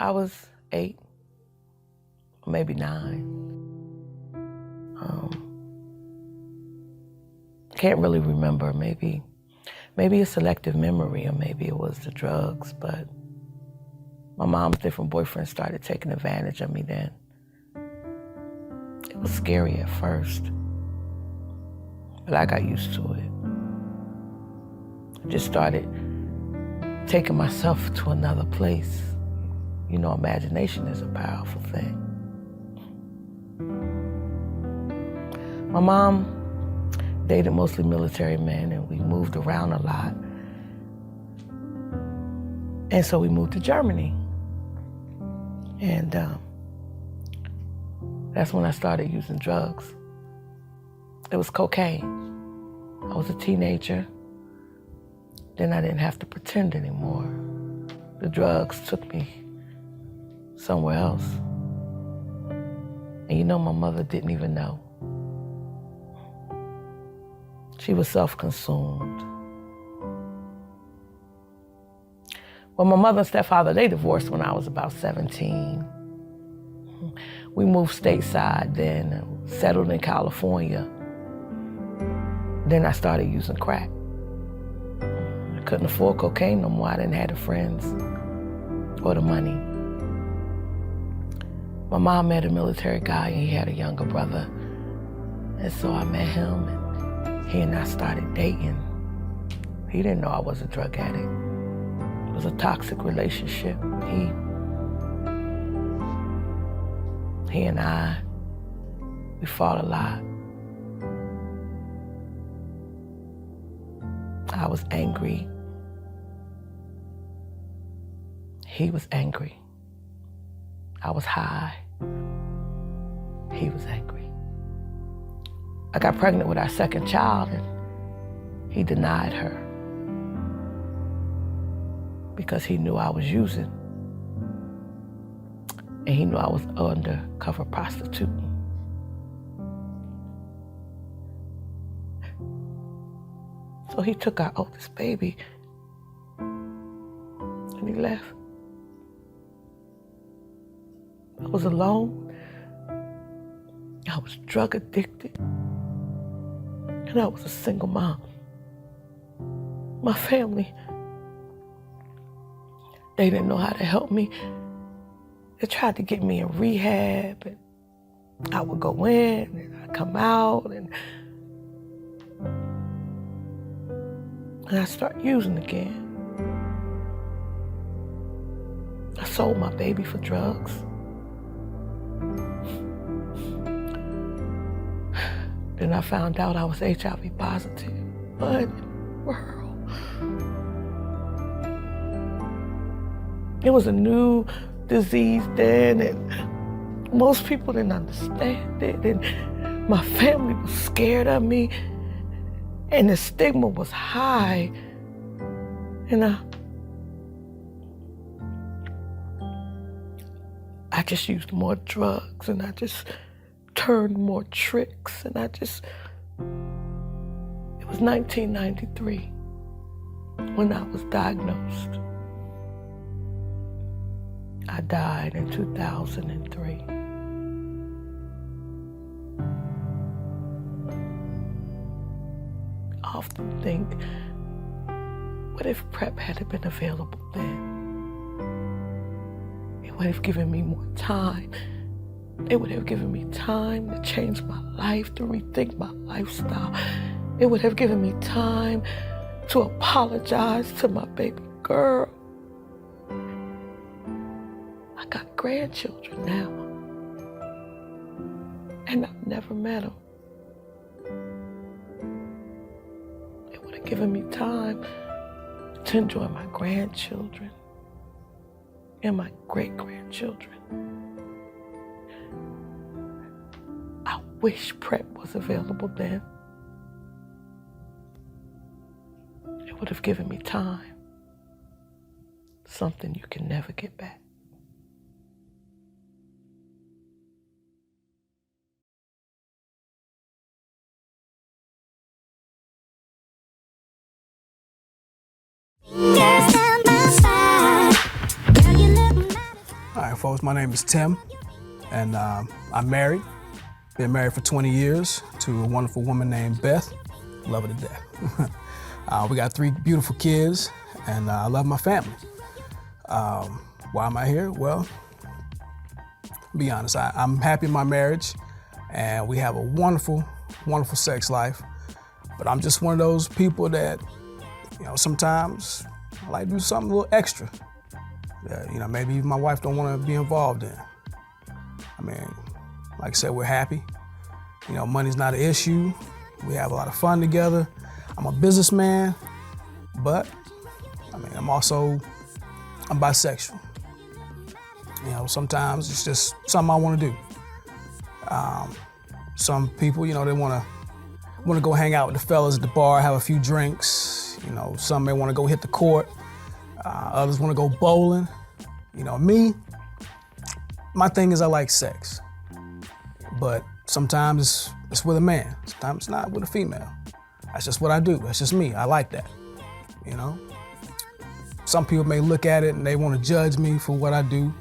I was 8, maybe 9. Can't really remember. Maybe a selective memory, or maybe it was the drugs, but my mom's different boyfriends started taking advantage of me then. It was scary at first, but I got used to it. I just started taking myself to another place. You know, imagination is a powerful thing. My mom dated mostly military men, and we moved around a lot. And so we moved to Germany. And that's when I started using drugs. It was cocaine. I was a teenager. Then I didn't have to pretend anymore. The drugs took me somewhere else. And you know, my mother didn't even know. She was self-consumed. Well, my mother and stepfather, they divorced when I was about 17. We moved stateside then, settled in California. Then I started using crack. I couldn't afford cocaine no more. I didn't have the friends or the money. My mom met a military guy, and he had a younger brother. And so I met him, and he and I started dating. He didn't know I was a drug addict. It was a toxic relationship. He and I, we fought a lot. I was angry. He was angry. I was high. He was angry. I got pregnant with our second child, and he denied her because he knew I was using, and he knew I was undercover prostituting. So he took our oldest baby and he left. I was alone. I was drug addicted. And I was a single mom. My family, they didn't know how to help me. They tried to get me in rehab, and I would go in and I'd come out, and I start using again. I sold my baby for drugs. Then I found out I was HIV positive. What in the world? It was a new disease then, and most people didn't understand it, and my family was scared of me, and the stigma was high. And I just used more drugs, and I just turned more tricks, and it was 1993 when I was diagnosed. I died in 2003. I often think, what if PrEP had been available then? It would have given me more time. It would have given me time to change my life, to rethink my lifestyle. It would have given me time to apologize to my baby girl. I got grandchildren now, and I've never met them. It would have given me time to enjoy my grandchildren and my great-grandchildren. I wish PrEP was available then. It would have given me time, something you can never get back. folks. My name is Tim, and I'm married. Been married for 20 years to a wonderful woman named Beth. Love her to death. We got 3 beautiful kids, and I love my family. Why am I here? Well, to be honest, I'm happy in my marriage, and we have a wonderful, wonderful sex life. But I'm just one of those people that, sometimes I like to do something a little extra that, maybe even my wife don't want to be involved in. I mean, like I said, we're happy. Money's not an issue. We have a lot of fun together. I'm a businessman, but I'm bisexual. Sometimes it's just something I want to do. Some people, they want to go hang out with the fellas at the bar, have a few drinks. Some may want to go hit the court. Others want to go bowling. Me, my thing is I like sex. But sometimes it's with a man. Sometimes it's not with a female. That's just what I do. That's just me. I like that. Some people may look at it and they want to judge me for what I do.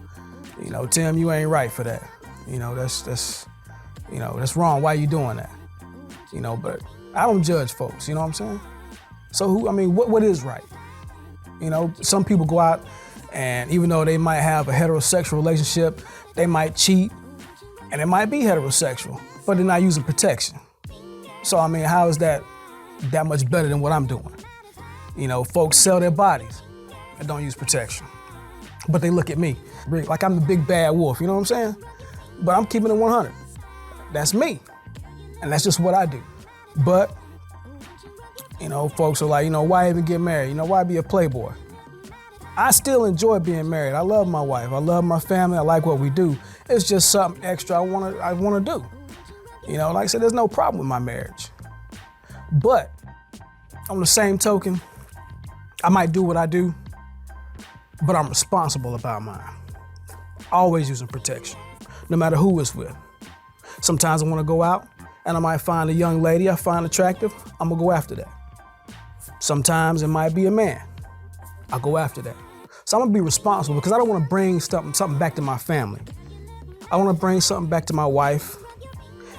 Tim, you ain't right for that. That's wrong. Why are you doing that? But I don't judge folks, you know what I'm saying? So what is right? Some people go out and even though they might have a heterosexual relationship, they might cheat and it might be heterosexual, but they're not using protection. So how is that much better than what I'm doing? Folks sell their bodies and don't use protection. But they look at me like I'm the big bad wolf, you know what I'm saying? But I'm keeping it 100. That's me. And that's just what I do. But, folks are like, why even get married? Why be a playboy? I still enjoy being married. I love my wife. I love my family. I like what we do. It's just something extra I want to do. Like I said, there's no problem with my marriage. But on the same token, I might do what I do, but I'm responsible about mine. Always using protection, no matter who it's with. Sometimes I want to go out and I might find a young lady I find attractive. I'm going to go after that. Sometimes it might be a man. I'll go after that. So I'm going to be responsible because I don't want to bring something back to my family. I want to bring something back to my wife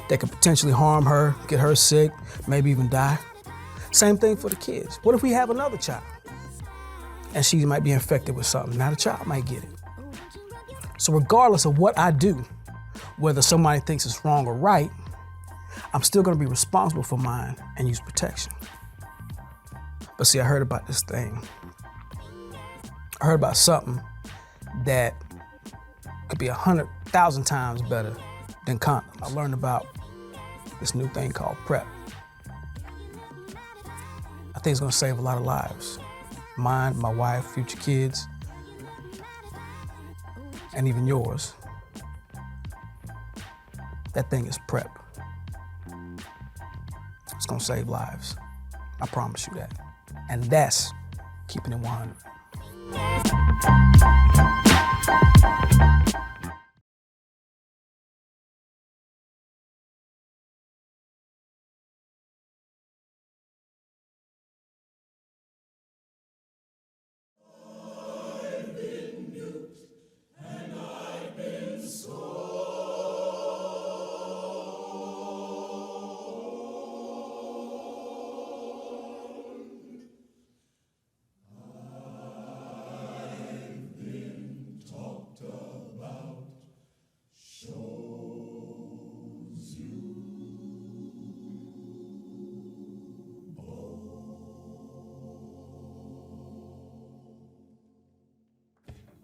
that could potentially harm her, get her sick, maybe even die. Same thing for the kids. What if we have another child and she might be infected with something? Now the child might get it. So regardless of what I do, whether somebody thinks it's wrong or right, I'm still gonna be responsible for mine and use protection. But see, I heard about this thing. I heard about something that could be 100,000 times better than condoms. I learned about this new thing called PrEP. I think it's gonna save a lot of lives. Mine, my wife, future kids, and even yours. That thing is PrEP. It's gonna save lives. I promise you that. And that's keeping it 100.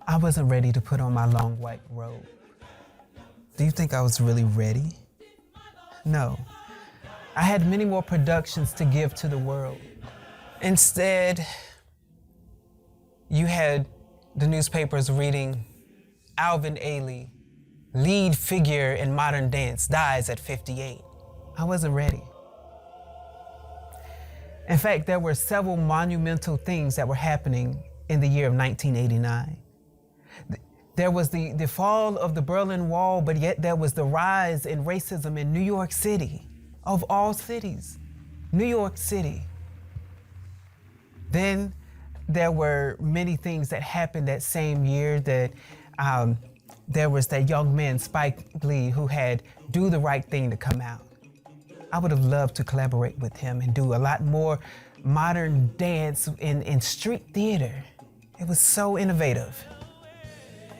I wasn't ready to put on my long white robe. Do you think I was really ready? No. I had many more productions to give to the world. Instead, you had the newspapers reading, Alvin Ailey, lead figure in modern dance, dies at 58. I wasn't ready. In fact, there were several monumental things that were happening in the year of 1989. There was the fall of the Berlin Wall, but yet there was the rise in racism in New York City, of all cities, New York City. Then there were many things that happened that same year that there was that young man, Spike Lee, who had Do the Right Thing to come out. I would have loved to collaborate with him and do a lot more modern dance in street theater. It was so innovative.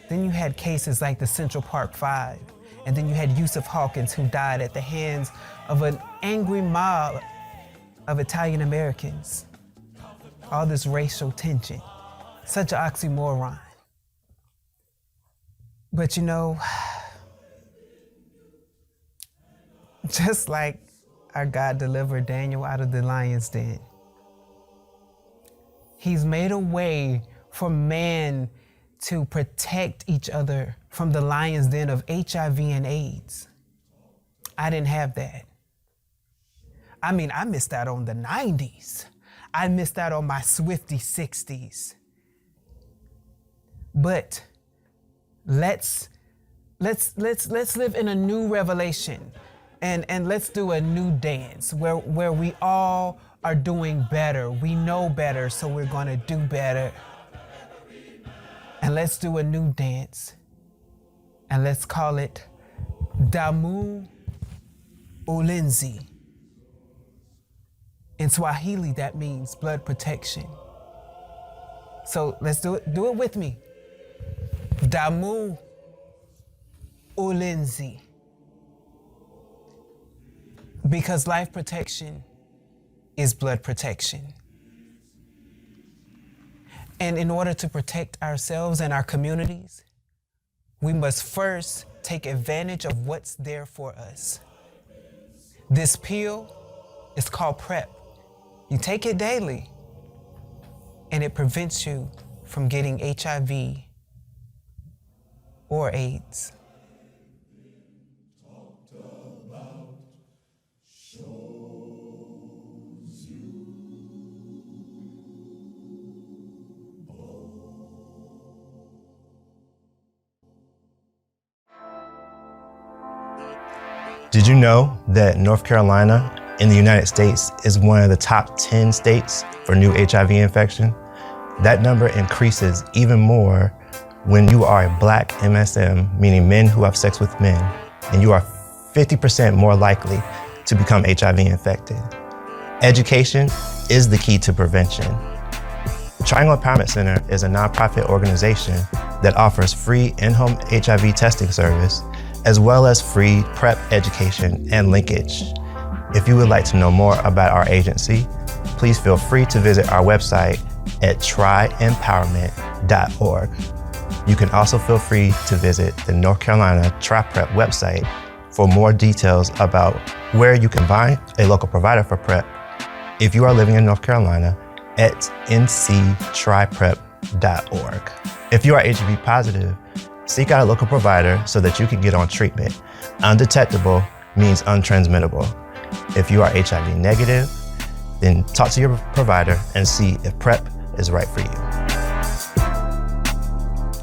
Then you had cases like the Central Park Five, and then you had Yusuf Hawkins, who died at the hands of an angry mob of Italian Americans. All this racial tension, such an oxymoron. But you know, just like our God delivered Daniel out of the lion's den, He's made a way for man to protect each other from the lion's den of HIV and AIDS. I didn't have that. I mean, I missed out on the 90s. I missed out on my Swifty 60s. But let's live in a new revelation, and let's do a new dance where we all are doing better. We know better, so we're gonna do better. And let's do a new dance, and let's call it Damu, Ulinzi. In Swahili, that means blood protection. So let's do it. Do it with me. Damu, Ulinzi. Because life protection is blood protection. And in order to protect ourselves and our communities, we must first take advantage of what's there for us. This pill is called PrEP. You take it daily, and it prevents you from getting HIV or AIDS. Did you know that North Carolina in the United States is one of the top 10 states for new HIV infection? That number increases even more when you are a Black MSM, meaning men who have sex with men, and you are 50% more likely to become HIV infected. Education is the key to prevention. The Triangle Empowerment Center is a nonprofit organization that offers free in-home HIV testing service, as well as free PrEP education and linkage. If you would like to know more about our agency, please feel free to visit our website at tryempowerment.org. You can also feel free to visit the North Carolina TriPrep website for more details about where you can find a local provider for PrEP if you are living in North Carolina at nctryprep.org. If you are HIV positive, seek out a local provider so that you can get on treatment. Undetectable means untransmittable. If you are HIV negative, then talk to your provider and see if PrEP is right for you.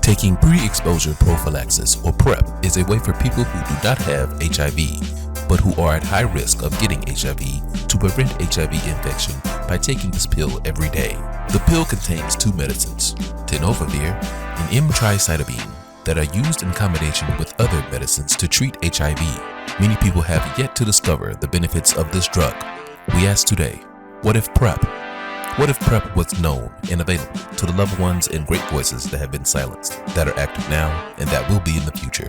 Taking pre-exposure prophylaxis, or PrEP, is a way for people who do not have HIV, but who are at high risk of getting HIV, to prevent HIV infection by taking this pill every day. The pill contains two medicines, tenofovir and M-tricytidine, that are used in combination with other medicines to treat HIV. Many people have yet to discover the benefits of this drug. We ask today, what if PrEP? What if PrEP was known and available to the loved ones and great voices that have been silenced, that are active now, and that will be in the future?